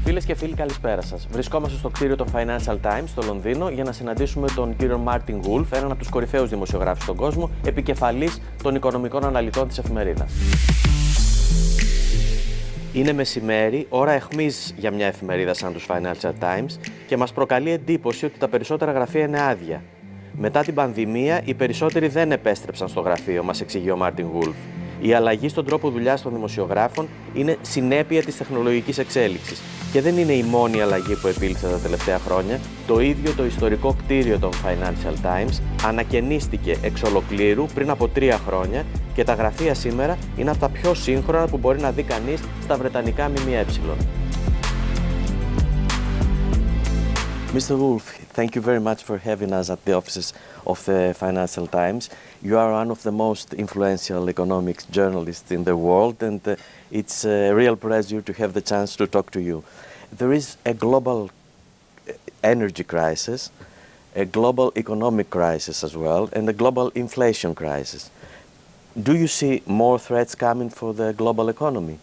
Φίλες και φίλοι, καλησπέρα σας. Βρισκόμαστε στο κτίριο των Financial Times στο Λονδίνο για να συναντήσουμε τον κύριο Μάρτιν Γουλφ, έναν από τους κορυφαίους δημοσιογράφους στον κόσμο, επικεφαλής των οικονομικών αναλυτών της εφημερίδας. Είναι μεσημέρι, ώρα αιχμής για μια εφημερίδα σαν τους Financial Times και μας προκαλεί εντύπωση ότι τα περισσότερα γραφεία είναι άδεια. Μετά την πανδημία, οι περισσότεροι δεν επέστρεψαν στο γραφείο, μας εξηγεί ο Μάρτιν Γουλφ. Η αλλαγή στον τρόπο δουλειάς των δημοσιογράφων είναι συνέπεια της τεχνολογικής εξέλιξης και δεν είναι η μόνη αλλαγή που επήλθε τα τελευταία χρόνια. Το ίδιο το ιστορικό κτίριο των Financial Times ανακαινίστηκε εξ ολοκλήρου πριν από 3 χρόνια και τα γραφεία σήμερα είναι από τα πιο σύγχρονα που μπορεί να δει κανείς στα βρετανικά ΜΜΕ. Mr. Wolf, thank you very much for having us at the offices of the Financial Times. You are one of the most influential economics journalists in the world, and it's a real pleasure to have the chance to talk to you. There is a global energy crisis, a global economic crisis as well, and a global inflation crisis. Do you see more threats coming for the global economy?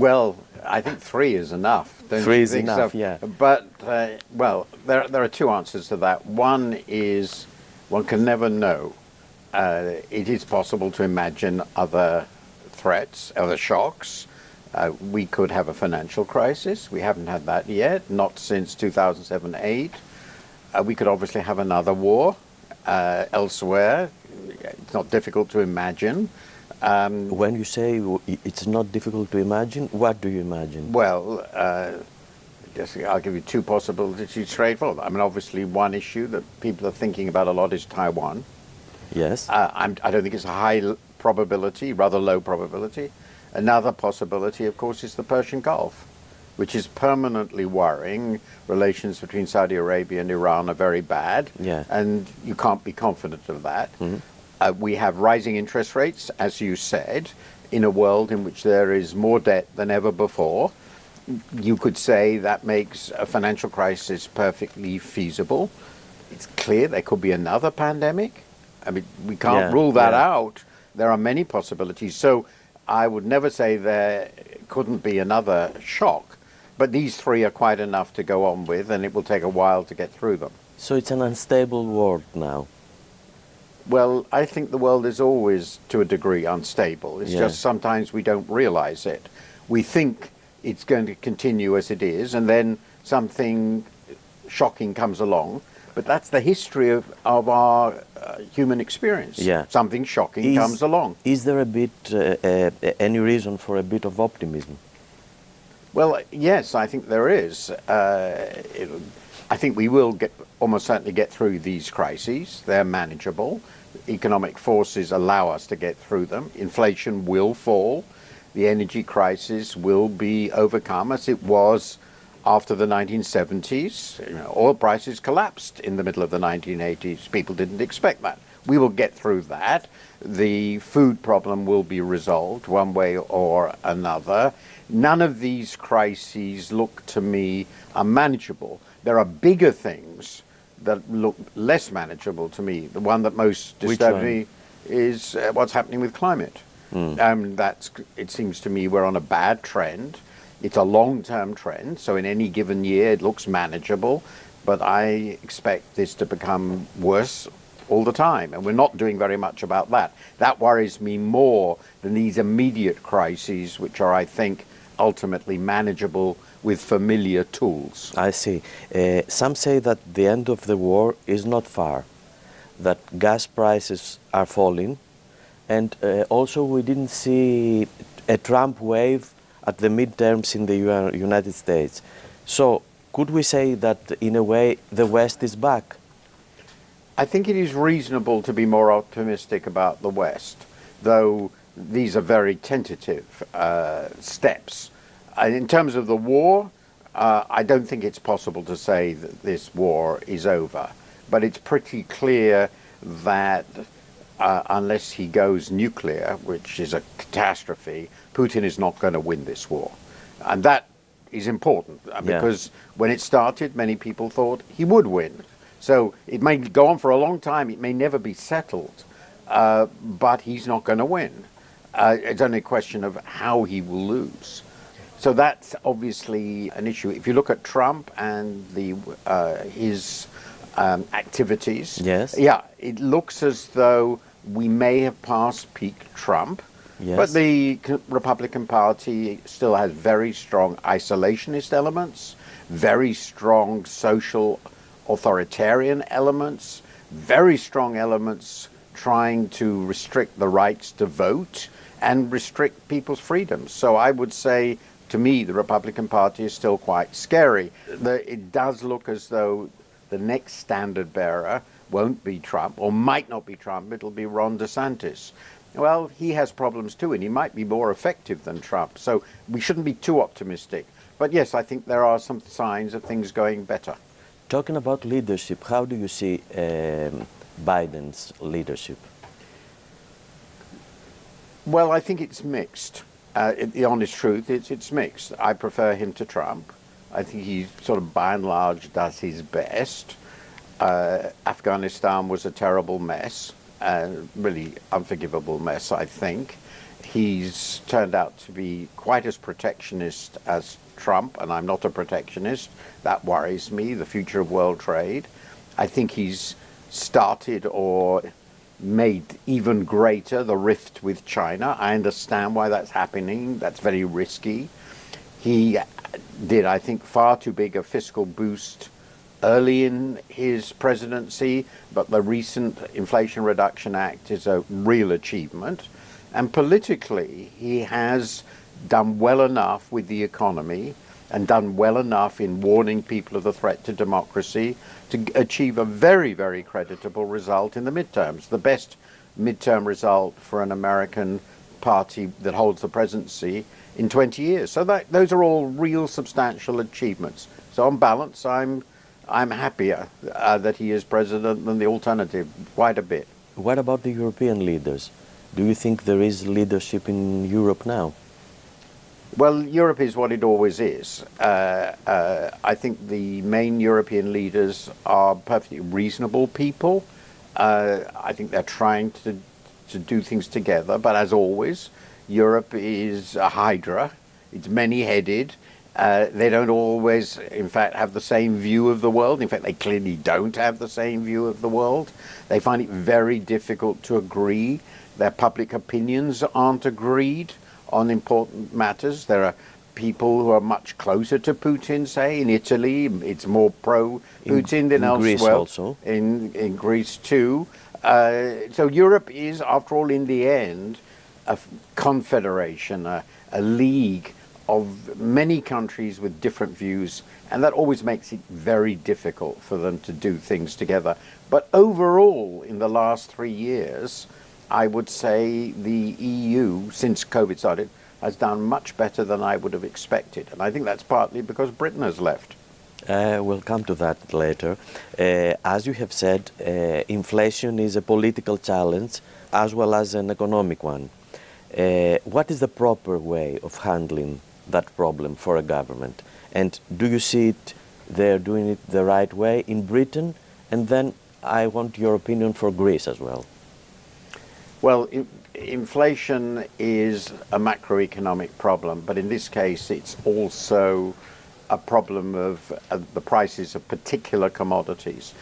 Well, I think 3 is enough. Three is enough, yeah. But, well, there are 2 answers to that. One is one can never know. It is possible to imagine other threats, other shocks. We could have a financial crisis. We haven't had that yet, not since 2007-8. We could obviously have another war elsewhere. It's not difficult to imagine. When you say it's not difficult to imagine, what do you imagine? Well, I'll give you 2 possibilities straightforward. I mean, obviously, one issue that people are thinking about a lot is Taiwan. Yes. I don't think it's a high probability, rather low probability. Another possibility, of course, is the Persian Gulf, which is permanently worrying. Relations between Saudi Arabia and Iran are very bad, and you can't be confident of that. Mm-hmm. We have rising interest rates, as you said, in a world in which there is more debt than ever before. You could say that makes a financial crisis perfectly feasible. It's clear there could be another pandemic. I mean, we can't rule that out. There are many possibilities. So I would never say there couldn't be another shock, but these 3 are quite enough to go on with, and it will take a while to get through them. So it's an unstable world now. Well, I think the world is always, to a degree, unstable. It's just sometimes we don't realize it. We think it's going to continue as it is, and then something shocking comes along. But that's the history of our human experience. Yeah. Something shocking comes along. Is there any reason for a bit of optimism? Well, yes, I think there is. I think we will almost certainly get through these crises. They're manageable. Economic forces allow us to get through them. Inflation will fall. The energy crisis will be overcome, as it was after the 1970s. Oil prices collapsed in the middle of the 1980s. People didn't expect that. We will get through that. The food problem will be resolved one way or another. None of these crises look to me unmanageable. There are bigger things that look less manageable to me. The one that most disturbs me is what's happening with climate. It seems to me we're on a bad trend. It's a long-term trend, so in any given year it looks manageable, but I expect this to become worse all the time, and we're not doing very much about that. That worries me more than these immediate crises, which are, I think, ultimately manageable with familiar tools. I see. Some say that the end of the war is not far, that gas prices are falling, and also we didn't see a Trump wave at the midterms in the United States. So could we say that in a way the West is back? I think it is reasonable to be more optimistic about the West, though these are very tentative steps. In terms of the war, I don't think it's possible to say that this war is over, but it's pretty clear that unless he goes nuclear, which is a catastrophe, Putin is not going to win this war. And that is important because when it started, many people thought he would win. So it may go on for a long time, it may never be settled, but he's not going to win. It's only a question of how he will lose. So that's obviously an issue. If you look at Trump and his activities, Yes. yeah, it looks as though we may have passed peak Trump, Yes. but the Republican Party still has very strong isolationist elements, very strong social authoritarian elements, very strong elements trying to restrict the rights to vote and restrict people's freedoms. So I would say, to me, the Republican Party is still quite scary. It does look as though the next standard bearer won't be Trump, or might not be Trump, it'll be Ron DeSantis. Well, he has problems too, and he might be more effective than Trump, so we shouldn't be too optimistic. But yes, I think there are some signs of things going better. Talking about leadership, how do you see Biden's leadership? Well, I think it's mixed. The honest truth is it's mixed. I prefer him to Trump. I think he sort of, by and large, does his best. Afghanistan was a terrible mess, really unforgivable mess, I think. He's turned out to be quite as protectionist as Trump, and I'm not a protectionist. That worries me, the future of world trade. I think he's started or made even greater the rift with China. I understand why that's happening. That's very risky. He did, I think, far too big a fiscal boost early in his presidency, but the recent Inflation Reduction Act is a real achievement. And politically, he has done well enough with the economy and done well enough in warning people of the threat to democracy to achieve a very, very creditable result in the midterms, the best midterm result for an American party that holds the presidency in 20 years. So those are all real substantial achievements. So on balance, I'm happier that he is president than the alternative, quite a bit. What about the European leaders? Do you think there is leadership in Europe now? Well, Europe is what it always is. I think the main European leaders are perfectly reasonable people. I think they're trying to do things together, but as always, Europe is a hydra. It's many-headed. They don't always, in fact, have the same view of the world. In fact, they clearly don't have the same view of the world. They find it very difficult to agree. Their public opinions aren't agreed on important matters. There are people who are much closer to Putin, say, in Italy. It's more pro-Putin than elsewhere. In Greece also. In Greece too. So Europe is, after all, in the end, a confederation, a league of many countries with different views, and that always makes it very difficult for them to do things together. But overall, in the last 3 years, I would say the EU, since COVID started, has done much better than I would have expected. And I think that's partly because Britain has left. We'll come to that later. As you have said, inflation is a political challenge as well as an economic one. What is the proper way of handling that problem for a government? And do you see it, they're doing it the right way in Britain? And then I want your opinion for Greece as well. Well, inflation is a macroeconomic problem, but in this case, it's also a problem of the prices of particular commodities.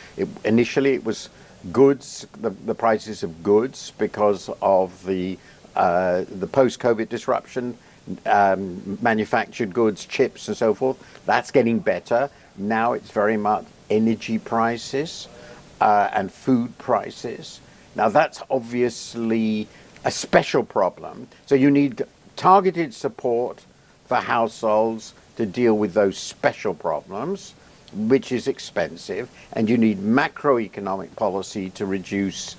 Initially, it was goods, the prices of goods, because of the post-COVID disruption, manufactured goods, chips, and so forth. That's getting better. Now it's very much energy prices and food prices. Now that's obviously a special problem. So you need targeted support for households to deal with those special problems, which is expensive, and you need macroeconomic policy to reduce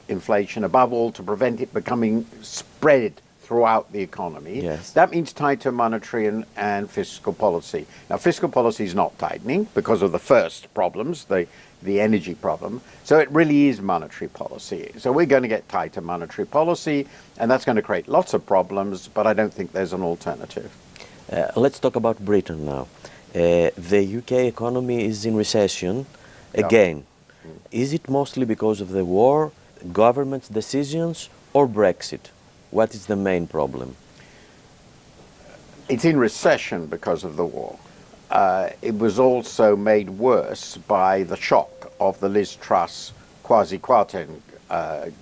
inflation, above all to prevent it becoming spread throughout the economy. Yes. That means tighter monetary and fiscal policy. Now, fiscal policy is not tightening because of the first problems, the energy problem. So it really is monetary policy. So we're going to get tighter monetary policy, and that's going to create lots of problems, but I don't think there's an alternative. Let's talk about Britain now. The UK economy is in recession again. Yeah. Is it mostly because of the war, government's decisions, or Brexit? What is the main problem? It's in recession because of the war. It was also made worse by the shock of the Liz Truss quasi-Kwarteng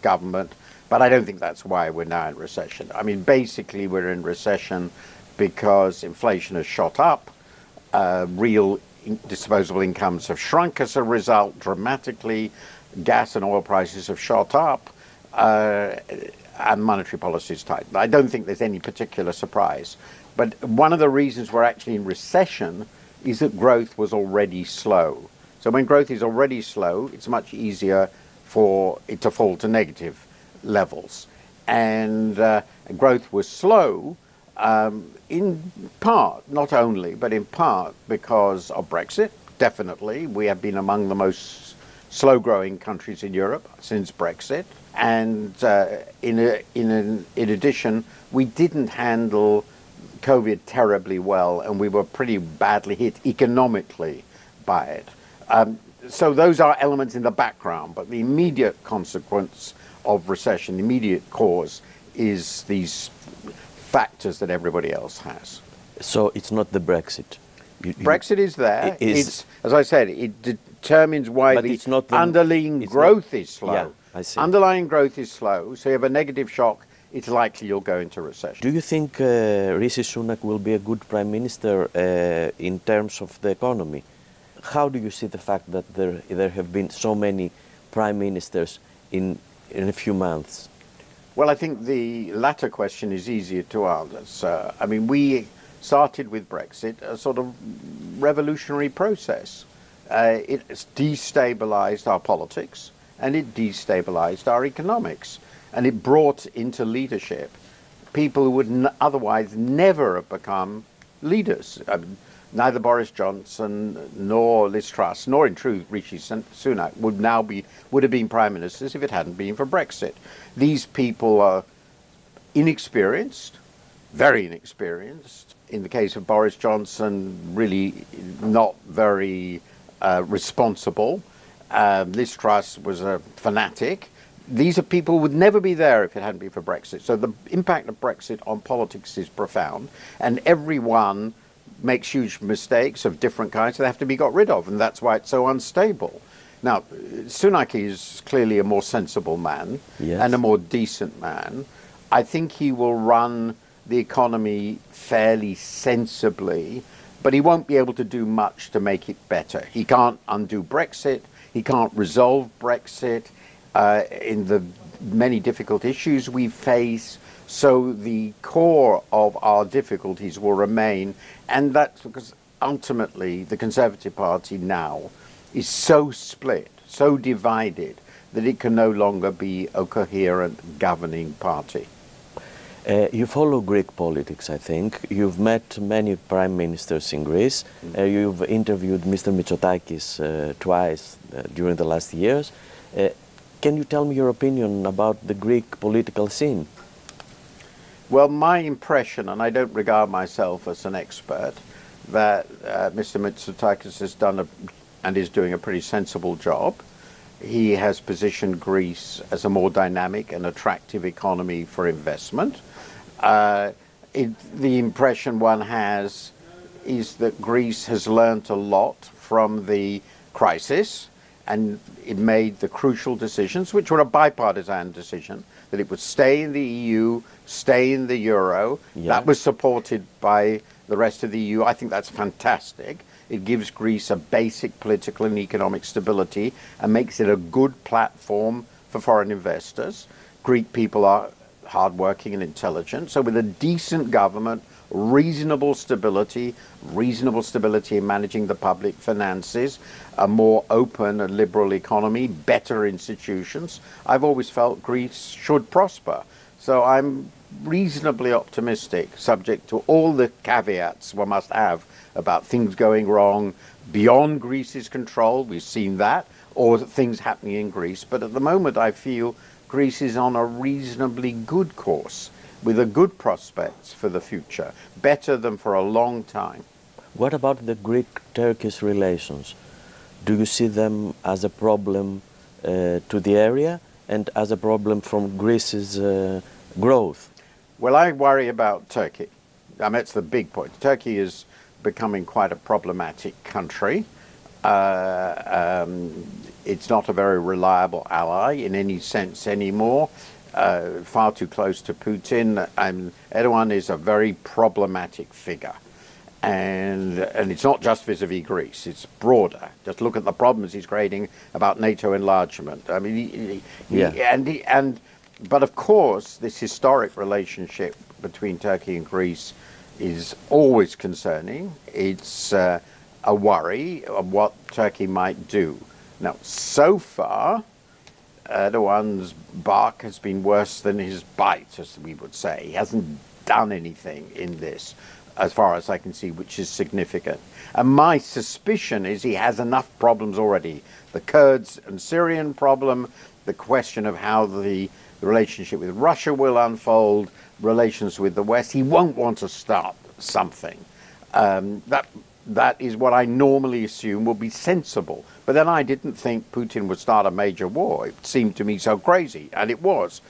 government, but I don't think that's why we're now in recession. I mean, basically we're in recession because inflation has shot up, real disposable incomes have shrunk as a result dramatically, gas and oil prices have shot up, and monetary policy is tight. I don't think there's any particular surprise. But one of the reasons we're actually in recession is that growth was already slow. So when growth is already slow, it's much easier for it to fall to negative levels. And growth was slow in part, not only, but in part because of Brexit. Definitely, we have been among the most slow-growing countries in Europe since Brexit. And in addition, we didn't handle COVID terribly well, and we were pretty badly hit economically by it. So those are elements in the background, but the immediate consequence of recession, the immediate cause, is these factors that everybody else has. So it's not the Brexit? Brexit is there. It's, as I said, it determines why the underlying growth is slow. Yeah, I see. Underlying growth is slow, so you have a negative shock, it's likely you'll go into recession. Do you think Rishi Sunak will be a good prime minister in terms of the economy? How do you see the fact that there have been so many prime ministers in a few months? Well, I think the latter question is easier to answer. I mean, we started with Brexit, a sort of revolutionary process. It destabilized our politics and it destabilized our economics. And it brought into leadership people who would otherwise never have become leaders. Neither Boris Johnson nor Liz Truss, nor in truth Rishi Sunak would have been prime ministers if it hadn't been for Brexit. These people are inexperienced, very inexperienced. In the case of Boris Johnson, really not very responsible. Liz Truss was a fanatic. These are people who would never be there if it hadn't been for Brexit. So the impact of Brexit on politics is profound, and everyone makes huge mistakes of different kinds that have to be got rid of, and that's why it's so unstable. Now, Sunak is clearly a more sensible man, yes, and a more decent man. I think he will run the economy fairly sensibly, but he won't be able to do much to make it better. He can't undo Brexit. He can't resolve Brexit in the many difficult issues we face. So the core of our difficulties will remain, and that's because ultimately the Conservative Party now is so split, so divided, that it can no longer be a coherent governing party. You follow Greek politics, I think. You've met many prime ministers in Greece. You've interviewed Mr. Mητσοτάκis twice during the last years. Can you tell me your opinion about the Greek political scene? Well, my impression, and I don't regard myself as an expert, that Mr. Mητσοτάκis has done and is doing a pretty sensible job. He has positioned Greece as a more dynamic and attractive economy for investment. The impression one has is that Greece has learnt a lot from the crisis, and it made the crucial decisions, which were a bipartisan decision, that it would stay in the EU, stay in the euro. Yeah. That was supported by the rest of the EU. I think that's fantastic. It gives Greece a basic political and economic stability and makes it a good platform for foreign investors. Greek people are hardworking and intelligent. So with a decent government, reasonable stability in managing the public finances, a more open and liberal economy, better institutions, I've always felt Greece should prosper. So I'm reasonably optimistic, subject to all the caveats one must have about things going wrong beyond Greece's control. We've seen that, or things happening in Greece. But at the moment, I feel Greece is on a reasonably good course, with a good prospects for the future, better than for a long time. What about the Greek-Turkish relations? Do you see them as a problem to the area and as a problem from Greece's growth? Well, I worry about Turkey. I mean, that's the big point. Turkey is becoming quite a problematic country. It's not a very reliable ally in any sense anymore. Far too close to Putin. Erdogan is a very problematic figure. And it's not just vis-a-vis Greece, it's broader. Just look at the problems he's creating about NATO enlargement. I mean, but of course, this historic relationship between Turkey and Greece is always concerning. It's a worry of what Turkey might do. Now, so far, Erdogan's bark has been worse than his bite, as we would say. He hasn't done anything in this, as far as I can see, which is significant. And my suspicion is he has enough problems already. The Kurds and Syrian problem, the question of how the relationship with Russia will unfold, relations with the West. He won't want to start something. That is what I normally assume will be sensible. But then I didn't think Putin would start a major war. It seemed to me so crazy, and it was.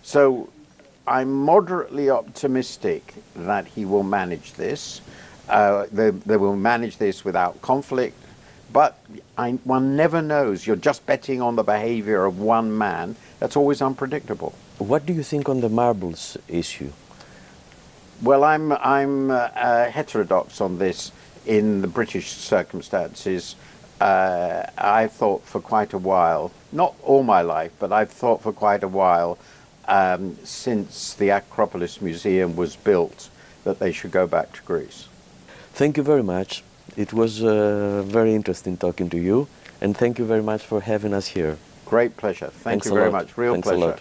So I'm moderately optimistic that he will manage this. They will manage this without conflict. But one never knows. You're just betting on the behavior of one man. That's always unpredictable. What do you think on the marbles issue? Well, I'm heterodox on this in the British circumstances. I've thought for quite a while, not all my life, but I've thought for quite a while since the Acropolis Museum was built that they should go back to Greece. Thank you very much. It was very interesting talking to you, and thank you very much for having us here. Great pleasure. Thank you very much. Real pleasure.